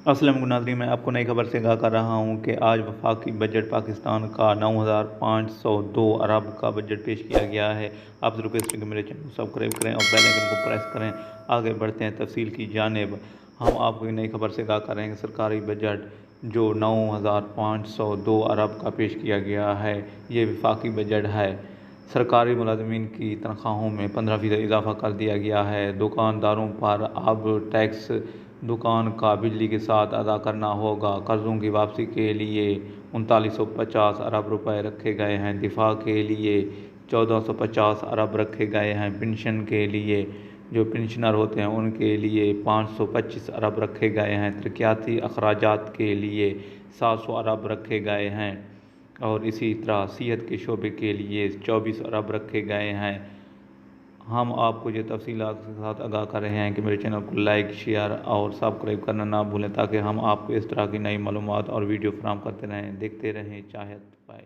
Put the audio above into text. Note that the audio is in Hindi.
अस्सलाम वालेकुम नाज़रीन, मैं आपको नई खबर से आगाह कर रहा हूँ कि आज वफाकी बजट पाकिस्तान का 9,502 अरब का बजट पेश किया गया है। आप रिक्वेस्ट है कि मेरे चैनल को सब्सक्राइब करें और बेल आइकन को प्रेस करें। आगे बढ़ते हैं तफसील की जानिब। हम आपको नई खबर से आगाह कर रहे हैं कि सरकारी बजट जो 9,502 अरब का पेश किया गया है, ये वफाकी बजट है। सरकारी मुलाजमीन की तनख्वाहों में 15% इजाफा कर दिया गया है। दुकानदारों पर अब टैक्स दुकान का बिजली के साथ अदा करना होगा। कर्ज़ों की वापसी के लिए 3950 अरब रुपए रखे गए हैं। दिफा के लिए 1450 अरब रखे गए हैं। पेंशन के लिए जो पेंशनर होते हैं उनके लिए 525 अरब रखे गए हैं। तरक्याती अखराजात के लिए 700 अरब रखे गए हैं और इसी तरह सेहत के शोबे के लिए 24 अरब रखे गए हैं। हम आपको ये तफसीलात के साथ आगाह कर रहे हैं कि मेरे चैनल को लाइक, शेयर और सब्सक्राइब करना ना भूलें, ताकि हम आपको इस तरह की नई मालूमात और वीडियो फराहम करते रहें। देखते रहें चाहत पाए।